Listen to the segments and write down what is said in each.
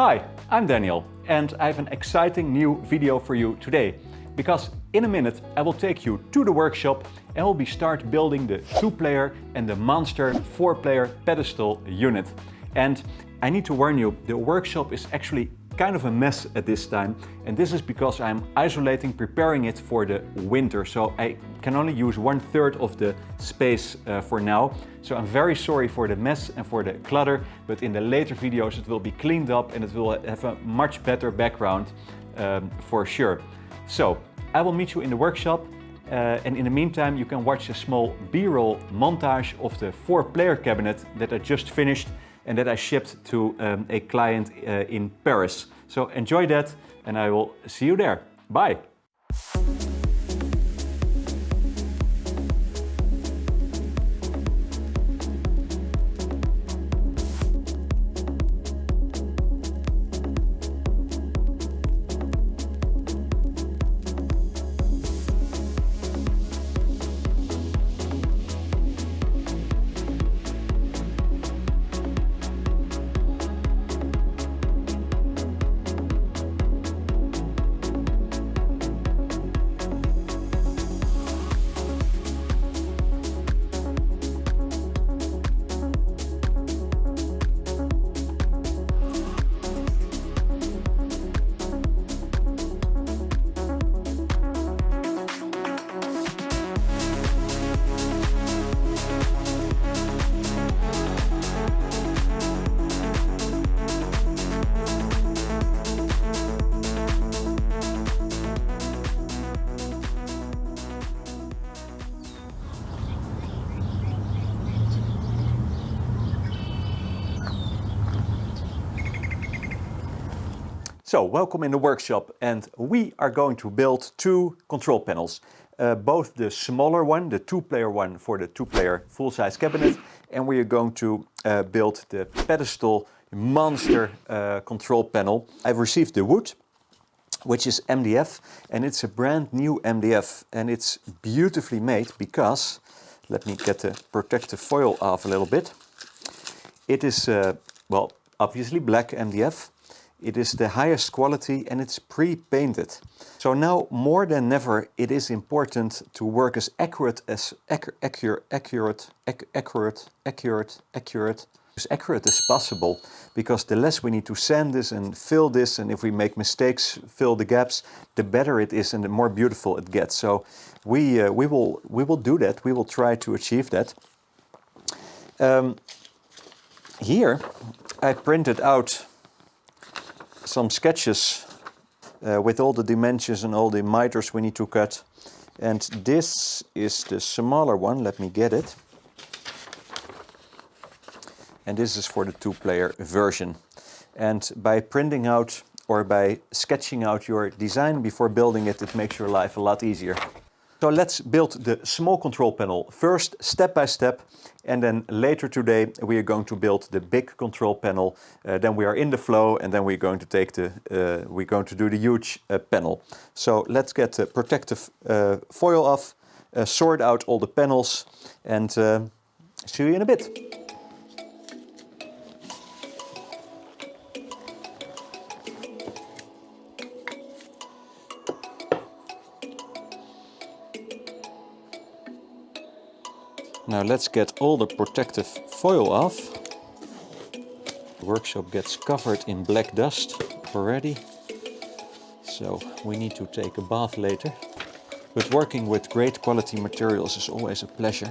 Hi, I'm Daniel and I have an exciting new video for you today. Because in a minute I will take you to the workshop and we'll start building the 2-player and the monster 4-player pedestal unit. And I need to warn you, the workshop is actually kind of a mess at this time, and this is because I'm isolating, preparing it for the winter, so I can only use 1/3 of the space for now. So I'm very sorry for the mess and for the clutter, but in the later videos it will be cleaned up and it will have a much better background for sure. So I will meet you in the workshop, and in the meantime you can watch a small B-roll montage of the 4-player cabinet that I just finished and that I shipped to a client in Paris. So enjoy that and I will see you there. Bye! So, welcome in the workshop, and we are going to build 2 control panels. Both the smaller one, the 2-player one for the 2-player full-size cabinet, and we are going to build the pedestal monster control panel. I've received the wood, which is MDF, and it's a brand new MDF, and it's beautifully made because, let me get the protective foil off a little bit. It is, well, obviously black MDF. It is the highest quality and it's pre-painted. So now more than ever it is important to work as accurate as possible, because the less we need to sand this and fill this, and if we make mistakes, fill the gaps, the better it is and the more beautiful it gets. So we will do that. We will try to achieve that. Here I printed out some sketches with all the dimensions and all the miters we need to cut, and this is the smaller one. Let me get it. And this is for the 2-player version. And by printing out or by sketching out your design before building it, it makes your life a lot easier. So let's build the small control panel first, step by step, and then later today we are going to build the big control panel. Then we are in the flow, and then we're going to take do the huge panel. So let's get the protective foil off, sort out all the panels, and see you in a bit. Now let's get all the protective foil off. The workshop gets covered in black dust already, so we need to take a bath later. But working with great quality materials is always a pleasure.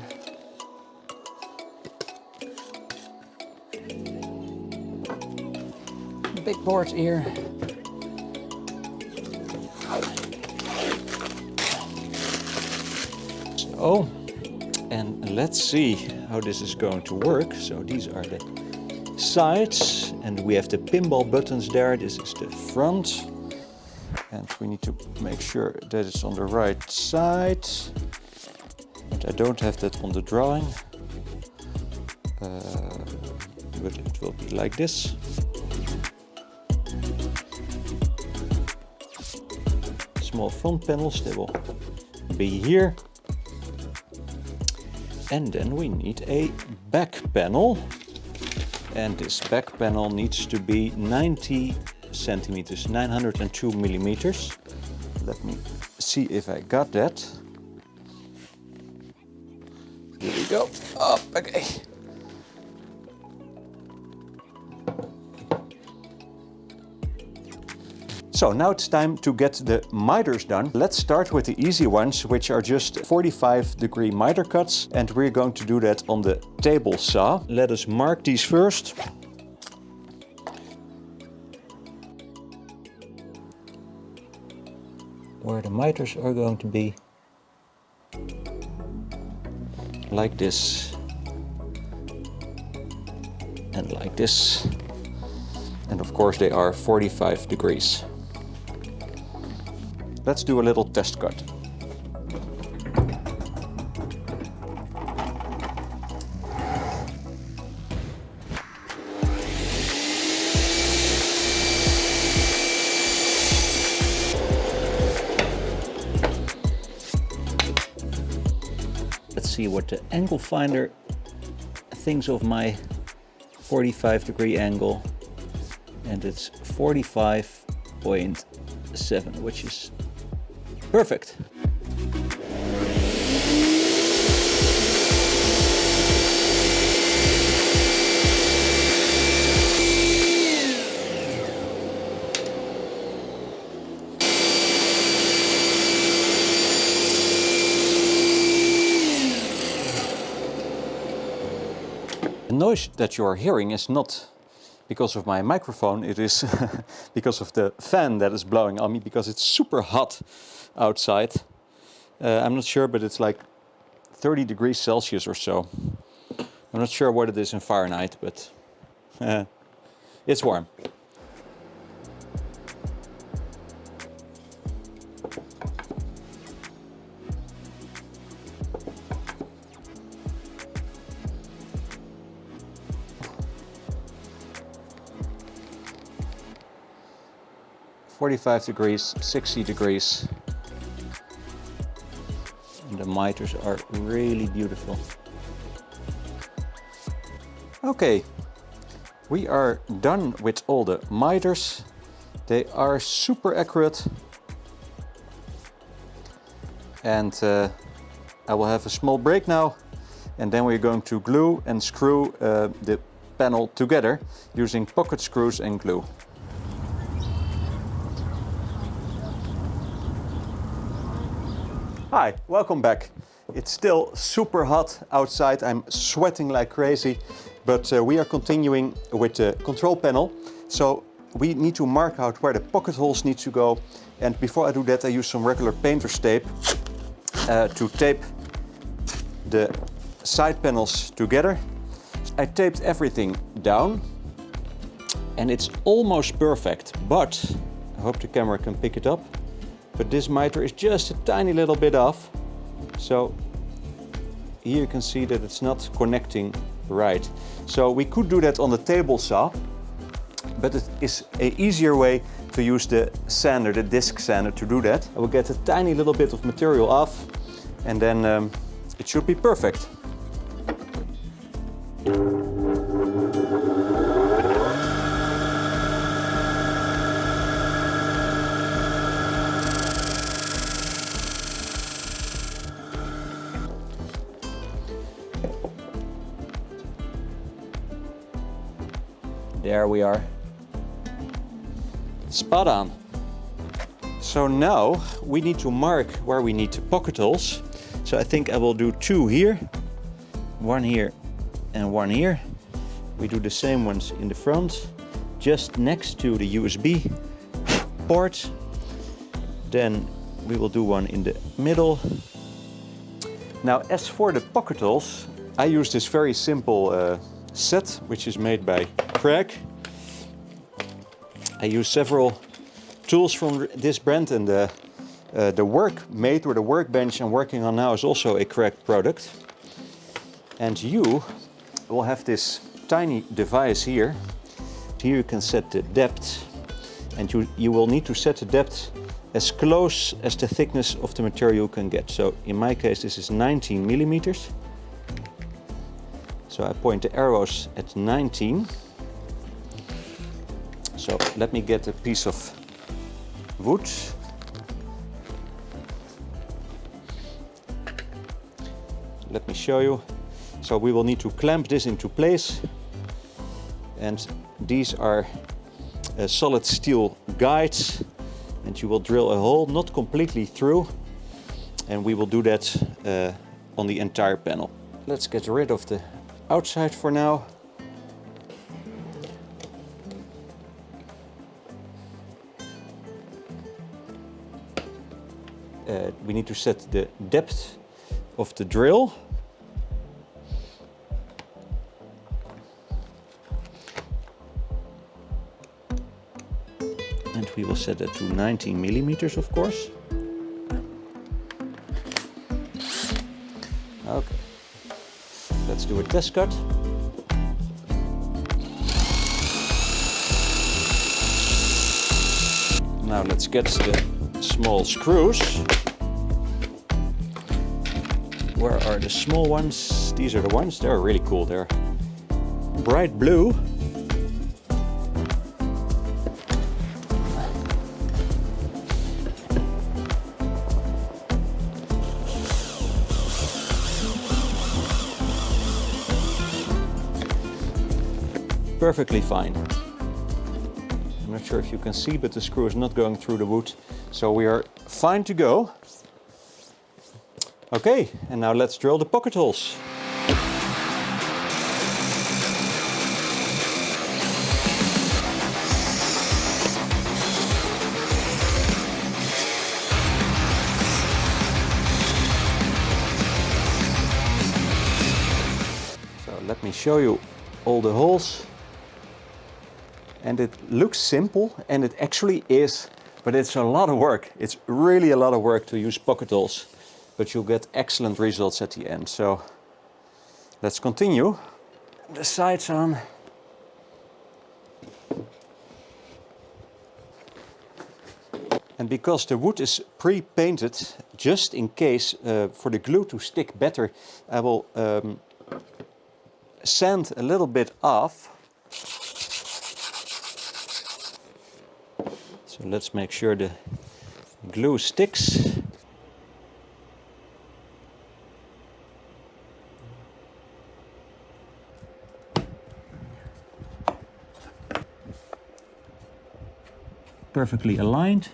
Big board here. So, and let's see how this is going to work. So these are the sides, and we have the pinball buttons there. This is the front, and we need to make sure that it's on the right side. And I don't have that on the drawing, but it will be like this. Small front panels, they will be here. And then we need a back panel. And this back panel needs to be 90 centimeters, 902 millimeters. Let me see if I got that. Here we go. Oh, okay. So now it's time to get the miters done. Let's start with the easy ones, which are just 45-degree miter cuts, and we're going to do that on the table saw. Let us mark these first. Where the miters are going to be. Like this. And like this. And of course they are 45 degrees. Let's do a little test cut. Let's see what the angle finder thinks of my 45-degree angle. And it's 45.7, which is perfect. The noise that you are hearing is not because of my microphone, it is because of the fan that is blowing on me, because it's super hot outside. I'm not sure, but it's like 30 degrees Celsius or so. I'm not sure what it is in Fahrenheit, but it's warm. "45 degrees, 60 degrees. And the miters are really beautiful. Okay, we are done with all the miters. They are super accurate. And I will have a small break now. And then we're going to glue and screw the panel together using pocket screws and glue. Hi, welcome back. It's still super hot outside. I'm sweating like crazy, but we are continuing with the control panel. So we need to mark out where the pocket holes need to go. And before I do that, I use some regular painter's tape to tape the side panels together. I taped everything down and it's almost perfect, but I hope the camera can pick it up. But this miter is just a tiny little bit off. So here you can see that it's not connecting right. So we could do that on the table saw, but it is an easier way to use the sander, the disc sander, to do that. I will get a tiny little bit of material off and then it should be perfect. There we are. Spot on. So now we need to mark where we need the pocket holes. So I think I will do two here, one here and one here. We do the same ones in the front, just next to the USB port. Then we will do one in the middle. Now as for the pocket holes, I use this very simple set, which is made by Craig. I use several tools from this brand, and the workmate or the workbench I'm working on now is also a Craig product. And you will have this tiny device here. Here you can set the depth, and you will need to set the depth as close as the thickness of the material you can get. So in my case this is 19 millimeters. So I point the arrows at 19. So let me get a piece of wood. Let me show you. So we will need to clamp this into place. And these are solid steel guides. And you will drill a hole, not completely through. And we will do that on the entire panel. Let's get rid of the outside for now. We need to set the depth of the drill. And we will set that to 19 millimeters, of course. Okay, let's do a test cut. Now let's get the small screws. Where are the small ones? These are the ones. They're really cool. They're bright blue. Perfectly fine. I'm not sure if you can see, but the screw is not going through the wood, so we are fine to go. Okay, and now let's drill the pocket holes. So let me show you all the holes. And it looks simple, and it actually is, but it's a lot of work. It's really a lot of work to use pocket holes, but you'll get excellent results at the end. So let's continue. The sides on. And because the wood is pre-painted, just in case for the glue to stick better, I will sand a little bit off. So let's make sure the glue sticks. Perfectly aligned.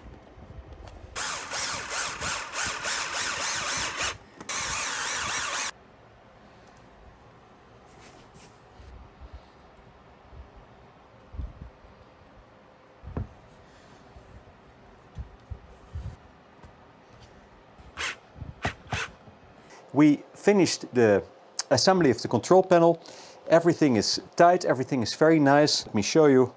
We finished the assembly of the control panel. Everything is tight, everything is very nice. Let me show you.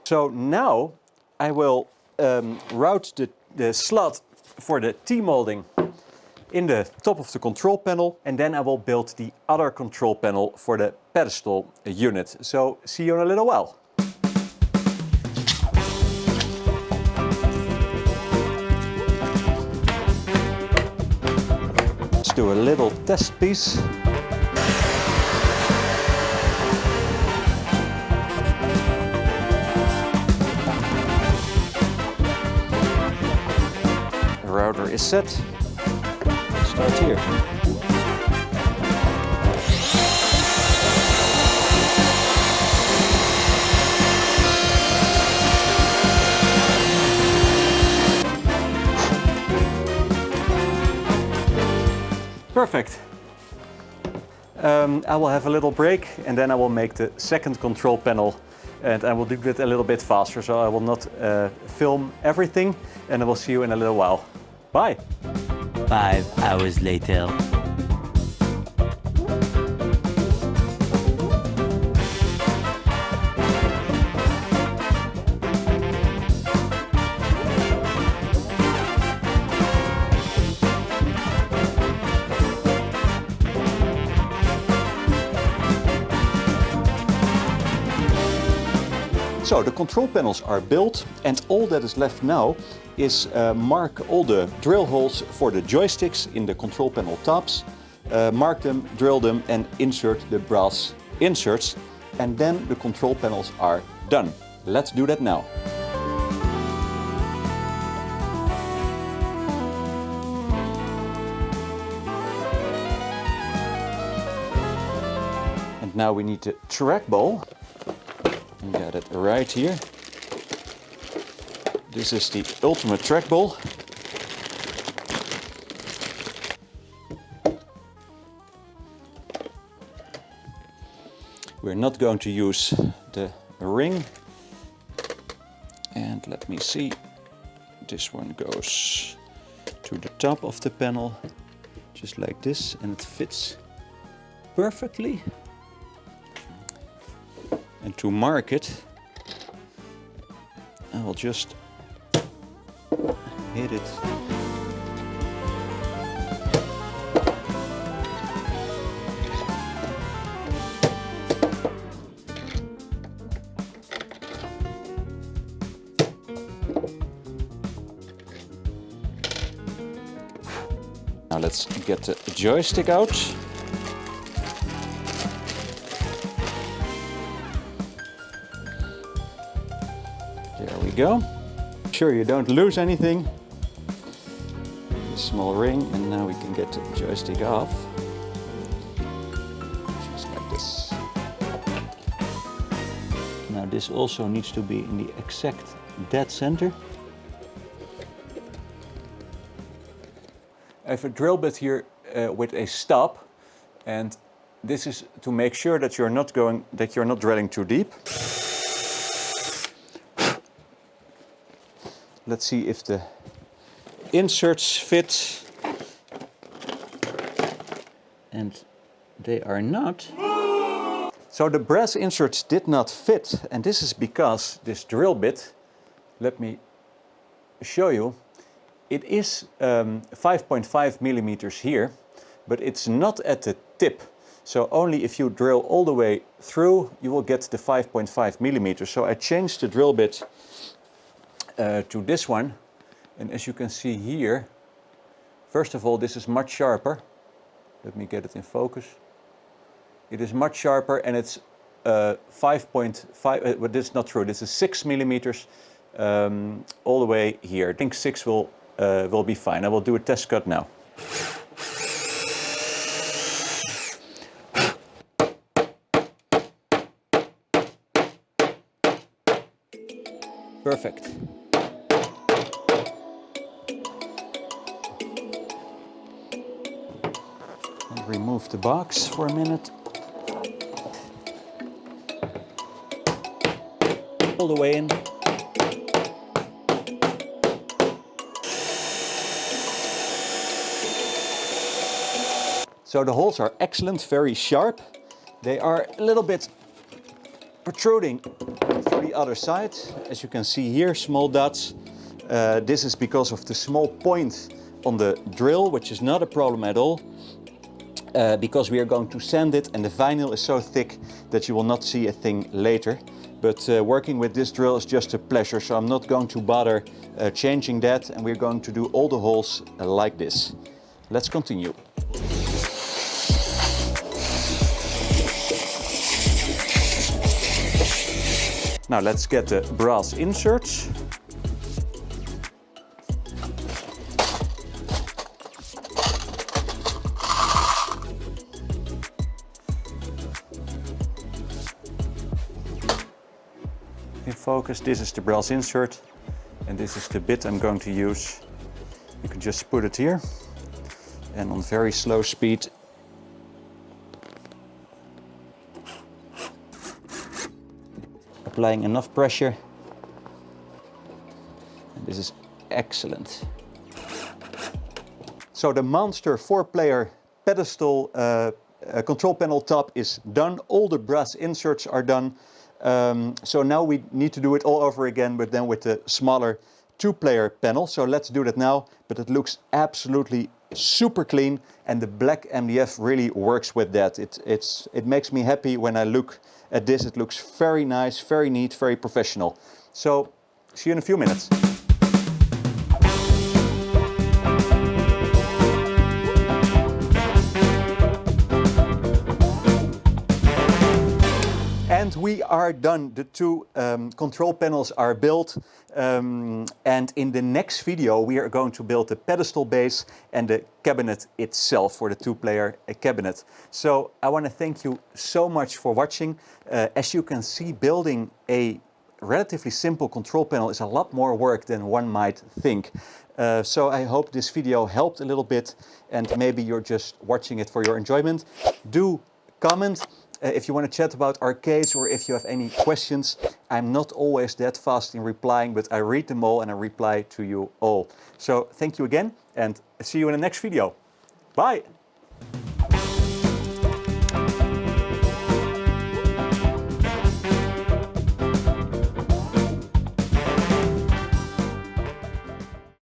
So now I will route the slot for the T-molding in the top of the control panel, and then I will build the other control panel for the pedestal unit. So see you in a little while. Do a little test piece. The router is set. Let's start here. Perfect. I will have a little break, and then I will make the second control panel, and I will do that a little bit faster, so I will not film everything, and I will see you in a little while. Bye. 5 hours later. So the control panels are built, and all that is left now is mark all the drill holes for the joysticks in the control panel tops, mark them, drill them, and insert the brass inserts, and then the control panels are done. Let's do that now. And now we need the trackball. Got it right here. This is the ultimate trackball. We're not going to use the ring. And let me see. This one goes to the top of the panel, just like this, and it fits perfectly. And to mark it, I will just hit it. Now let's get the joystick out. There we go. Sure you don't lose anything. Small ring, and now we can get the joystick off. Just like this. Now this also needs to be in the exact dead center. I have a drill bit here with a stop, and this is to make sure that you're not drilling too deep. Let's see if the inserts fit, and they are not. So the brass inserts did not fit, and this is because this drill bit, let me show you, it is 5.5 millimeters here, but it's not at the tip. So only if you drill all the way through, you will get the 5.5 millimeters. So I changed the drill bit to this one. And as you can see here, first of all, this is much sharper. Let me get it in focus. It is much sharper, and it's 5.5, but this is not true. This is 6 millimeters all the way here. I think 6 will be fine. I will do a test cut now. Perfect. And remove the box for a minute. All the way in. So the holes are excellent, very sharp. They are a little bit protruding to the other side. As you can see here, small dots. This is because of the small point on the drill, which is not a problem at all. Because we are going to sand it, and the vinyl is so thick that you will not see a thing later. But working with this drill is just a pleasure, so I'm not going to bother changing that, and we're going to do all the holes like this. Let's continue. Now let's get the brass inserts. In focus, this is the brass insert, and this is the bit I'm going to use. You can just put it here, and on very slow speed applying enough pressure, and this is excellent. So the monster 4-player pedestal control panel top is done. All the brass inserts are done. So now we need to do it all over again, but then with the smaller 2-player panel. So let's do that now, but it looks absolutely super clean, and the black MDF really works with that. It makes me happy when I look at this. It looks very nice, very neat, very professional. So see you in a few minutes. we are done. The two control panels are built. And in the next video, we are going to build the pedestal base and the cabinet itself for the two-player cabinet. So I want to thank you so much for watching. As you can see, building a relatively simple control panel is a lot more work than one might think. So I hope this video helped a little bit, and maybe you're just watching it for your enjoyment. Do comment if you want to chat about arcades, or if you have any questions. I'm not always that fast in replying, but I read them all and I reply to you all. So thank you again, and see you in the next video. Bye!